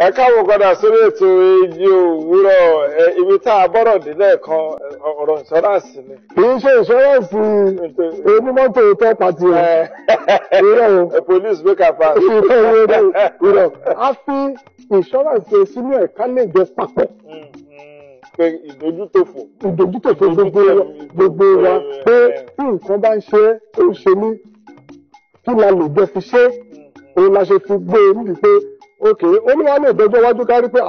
Ẹ káwọ́ padà sórí ètò Èjì Òwúrọ̀ ibi tá a bọ́rọ̀ dé lẹ́ẹ̀kan ọ̀rọ̀ ìṣọ́ráǹsì ni. Kì í ṣe ìṣọ́ráǹsì onímọ́tò tó pàtì o. Police make a pass. Ìrọ̀ a fi ìṣọ́ráǹsì sínú ẹ̀ka lè jẹ papọ̀. Pé ìdójútòfò. Ìdójútòfò gbogbo wa pé tí nǹkan bá ń ṣe ó ń ṣe ní kí la lè jẹ fi ṣe òun la ṣe fi gbé e níbi pé ok olúwa lè dọjọ́ iwájú kárí pé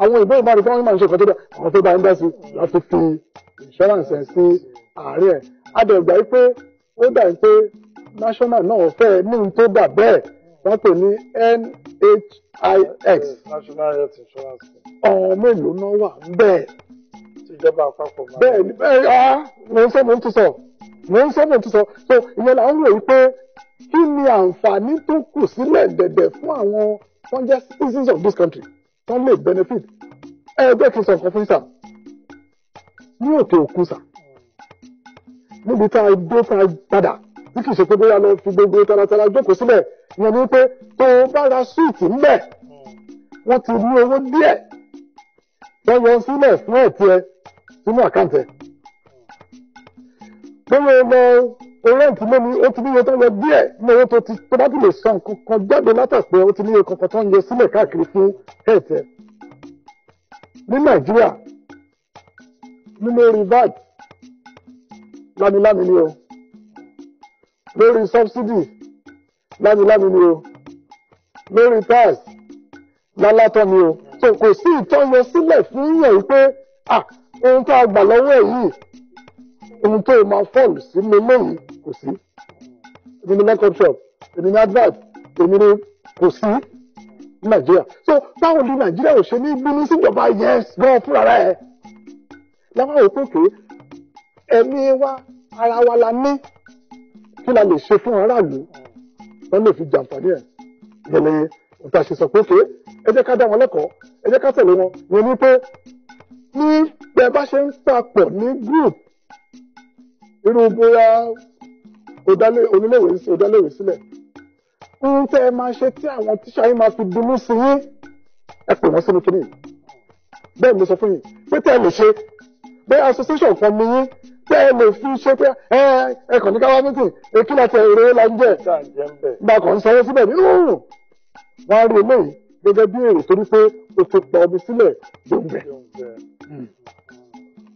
àwọn ìbéèrè máa rí fún wọn máa ń ṣe nǹkan tó dá àwọn tó bá ń dá sí láti fi insurance ẹ̀ sí àárín ẹ̀ adẹ̀gbà yìí pé ó dà yìí pé national náà fẹ́ ní ohun tó dà bẹ́ẹ̀ wọ́n pè ní NHIX National Health Insurance. ọ̀hún mélòó náà wà bẹ́ẹ̀. Ìjọba àpapọ̀ máa. Bẹ́ẹ̀ ni mo ń sọ mo ń tún sọ so ìyẹn là ń wò yìí pé kí ni àǹfààní tó kù sílẹ̀ dẹ̀dẹ̀ fún àwọn wọ́n jẹ́ citizens of this country wọ́n lè benefit ẹgbẹ́ kí n sọ nǹkan fún sà ní òkè òkun sà níbi tá a dé tá a padà tí kì í ṣe pé bóyá lọ fi gbogbo taratara jókòó sílẹ̀ ìyẹn ni pé tó o bá ra súùtì ńbẹ̀ wọ́n ti ní owó díẹ̀ wọ́n yọ sílẹ̀ fún ẹ̀tì ẹ sínú àkáǹtì ẹ bóyá lọ orẹ́ǹtì lómi ó ti níye tó yọ díẹ̀ ní owó tó bá ti lè san kankan jáde látàpẹ́ ó ti níye kankan tó ń yọ sílẹ̀ káàkiri fún health ẹ̀. ní Nàìjíríà nínú orí VAT lámilámi ni o lórí subsidy lámilámi ni o lórí tax lálátọ́ ni o so kò sí ìtọ́yọ sílẹ̀ fún yẹn pé ohun tó a gbà lọ́wọ́ ẹ̀ yìí ohun tó máa fọ́ọ̀lù sí mi lóyìn kò sí èmi ní makeup shop èmi ní advert èmi ní kò sí ní Nàìjíríà so báwo ni Nàìjíríà ò ṣe ní bínú síjọba yẹn gan fúnra rẹ̀ láwọn òkòkè ẹ̀mí wa ara wa la ní kí la lè ṣe fún aráàlú wọ́n lè fi jàǹfààní ẹ̀ yẹlẹ òtà ṣe sọ pé ké ẹ jẹ́ ká dá wọn lẹ́kọ̀ọ́ ẹ jẹ́ ká tẹ̀lé wọn yẹn ní pé ní bẹ́ẹ̀ bá ṣe ń papọ̀ ní group irú bóyá oníléèwé sílẹ̀ ń tẹ́ ẹ máa ṣe tí àwọn tíṣà yín máa fi dunú sí yín ẹ pè wọ́n sínú kìíní bẹ́ẹ̀ mo sọ fún yín pé tẹ́ ẹ lè ṣe bẹ́ẹ̀ association kan mi yín tẹ́ ẹ lè fi ṣe pé ẹ kàn ní káwá mítìn èkí láti èrè la ń jẹ́ gba kàn ń sanwó síbẹ̀ nínú òòrùn wọ́n á rí eléyìí gẹ́gẹ́ bí èrè torí pé o ti pa omi sílẹ̀ gbòǹgbẹ̀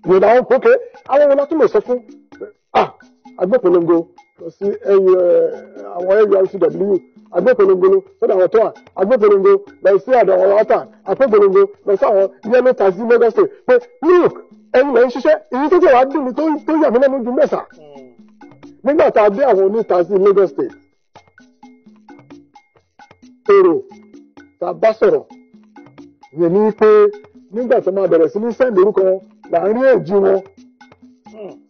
ìrìnà àwọn kókè àwọn ọmọ látún lè sọ fún agbẹ́pẹ̀lẹ́ngo lọ sí àwọn NURTW agbẹ́pẹ̀lẹ́ngo sọ́dọ̀ àwọn tọ́wà agbẹ́pẹ̀lẹ́ngo lọ sí àdọ̀ àwọn wátà agbẹ́pẹ̀lẹ́ngo lọ sí àwọn yellow taxi Lagos State pé look ẹ̀yin lẹ́ ń ṣiṣẹ́ èyí tó tẹ̀ wá dùn mí tó yà mí lẹ́nu ju mẹ́sà nígbà tá a dé àwọn oní taxi Lagos State èrò tá a bá sọ̀rọ̀ yẹn ní pé nígbà tó máa bẹ̀rẹ̀ sí ní sẹ́ǹdì orúkọ wọn láàrin èjì wọn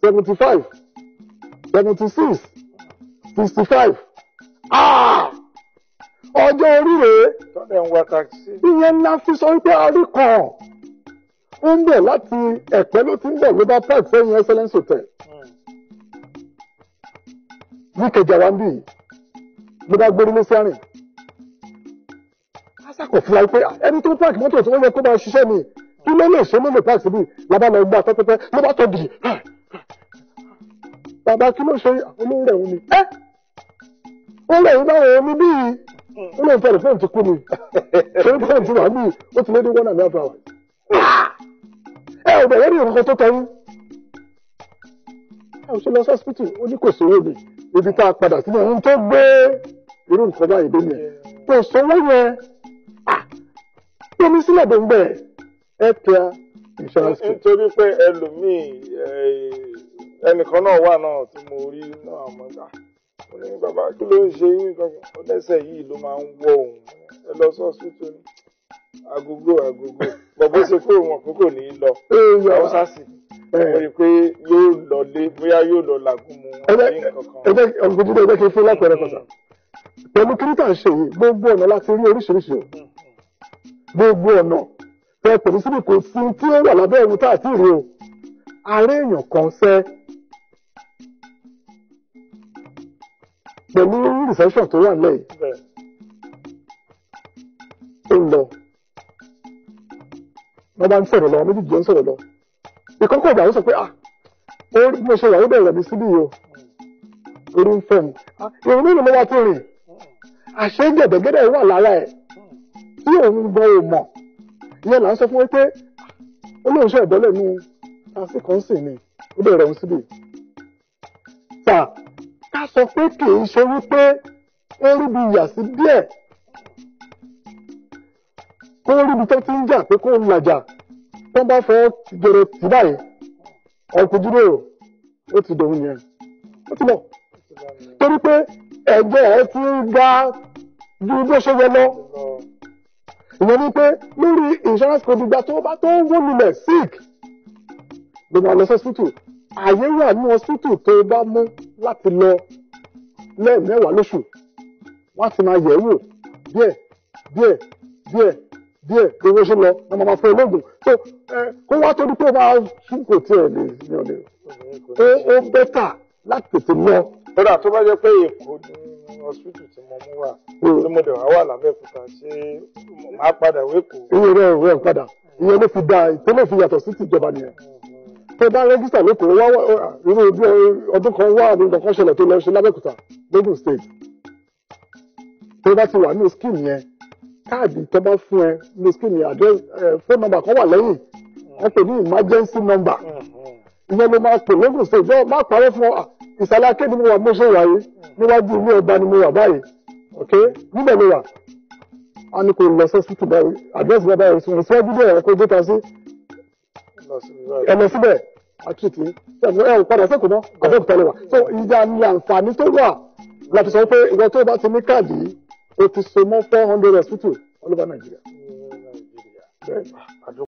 75 76 65 ọjọ́ orí rèé tọ́lẹ̀ ń wá taxi. ìyẹn ńlá fi sọ wípé orí kan ó ń bẹ̀ láti Ẹ̀pẹ́ ló ti ń bẹ̀ global park sẹ́yìn Excellence Hotel ní Ìkẹjà wa ń bì ló bá gbórí lé sí àrìn kò fún wa pé ẹni tó pààkì mọ́tò tí wọ́n yẹ kó máa ṣiṣẹ́ ni kí ló lè ṣe ló lè pààkì síbi làbá lọ gbà pẹ́pẹ́pẹ́ ló bá tọ́ gidi bàbá kí ló ṣe olóhùn rẹ̀ òun ni ó rẹ̀ yín báwọn omi bíi ó lè fẹ́rẹ̀ fẹ́rẹ̀ ti kú ni ṣé fẹ́rẹ̀ ti wà bíi ó ti lé ní 1.5 hours ẹ ò bẹ̀rẹ̀ ní nǹkan tó tẹ̀yìn ẹ ò ṣe lọ sí hospital ó ní kò sówó ni ibi tá a padà sílẹ̀ ohun tó gbé irú nǹkan báyìí dé yẹn kò sówó yẹn tómi sílẹ̀ tó ń bẹ̀ healthcare insurance. nítorí pé ẹlòmíì ẹnìkan náà wà náà tí mo rí náà àmọ́ gbà ó ní bàbá kí ló ń ṣe yín kankan ó lẹ́sẹ̀ yìí ló máa ń wọ òun ẹ lọ sí hospital ní agogo bọ̀bọ̀ ṣe pé òun ọ̀pọ̀ kò ní í lọ haúsá sì mo rí i pé yóò lọ lé bóyá yóò lọ làgùn mu àbí nǹkan kan. ẹgbẹ́ kí n fún lápẹ̀rẹ̀ kọ̀sà pẹ̀lú kíríkà ń ṣe yìí gbogbo ọ̀nà láti rí oríṣiríṣi o gbogbo ọ̀nà tẹ pẹ̀lú síbi kò sí tí ó wà lábẹ́ ẹ̀rù tá àti ìrè o ààrẹ èèyàn kan sẹ́ pẹ̀lú recession tó wà nílẹ̀ yìí ó lọ wọ́n bá ń sọ̀rọ̀ lọ méjì jọ ń sọ̀rọ̀ lọ ìkọ́kọ̀ ìgbà ó sọ pé bí mo ṣe wà ó bẹ̀rẹ̀ mi síbí yìí o orí ń fẹ́ mi ìrìn nínú ló wá tó rìn àṣé gẹ̀dẹ̀gẹ̀dẹ̀ wà lára ẹ̀ tí òun gan ò mọ̀ ìyẹn là ń sọ fún wọn pé olóòṣè ìbọ́lẹ̀ nu tàṣí kan sì ni ó bẹ̀rẹ̀ òun síbí tà ká sọ pé kì í ṣe wípé ó rí bí yà sí díẹ̀ kó rí bí tó ti ń jà pé kó ń làjà tó bá fẹ́ jẹrẹ tì báyìí ọkùnrin dúró ó ti dòun yẹn ó ti lọ torí pé ẹ̀jẹ̀ ẹ ti ń ga ju bó ṣe yẹ lọ ìyẹn ni pé lórí insurance code ìgbà tó bá tó ń wó lulẹ̀ sick ló máa lọ sí hospital àyè wà ní hospital tó bá mú láti lọ lẹ́ẹ̀mẹ́wàá lóṣù wọ́n ti máa yẹ̀ wò díẹ̀ owó ṣe lọ wọ́n máa fún ológun so kó wá tó dúpẹ́ máa sún kò tiẹ̀ lè ní ọ̀lẹ́ ó bẹ́tà láti tètè lọ. kódà tó bá jẹ́ pé Èkó ní hospital tí mo mú wà tí mo dẹ̀ wá l'Abẹ́òkúta ṣé máa padà wékòó. iye rẹ̀ padà ìyẹn ló fi da ìpínlẹ̀ fi yàtọ̀ sí tìjọba nìyẹn. tó bá rẹ́gísítà lẹ́kọ̀ọ́ wá irú ọdún kan wá àbí nǹkan kan ṣẹlẹ̀ tó lọ ṣe l'Abẹ́òkúta lógùn state tó bá ti wà ní scheme yẹn káàdì tó bá fún ẹ ní scheme yẹn address phone number kan wà lẹ́yìn wọ́n pè ní emergency number ìyẹn ló máa pè lógùn state bẹ́ẹ̀ má parẹ́ fún ọ ìsàlẹ̀ akéde mi wà mo ṣe wáyé níwájú ilé ọba ni mo wà báyìí ok níbẹ̀ ló wà á ní kò lọ sọ́sítù báyìí address bẹ́ẹ̀ báyìí sùn síwájú bẹ́ẹ̀ kó gbé ta sí ẹ lọ síbẹ̀ àtúntì ẹ padà sẹ́kùn náà Abẹ́òkúta lè wà so ìjà ní àǹfààní tó wà láti sọ pé ìwọ tó bá ti ní káàdì yìí o ti so mọ́ 400 hospital all over Nigeria.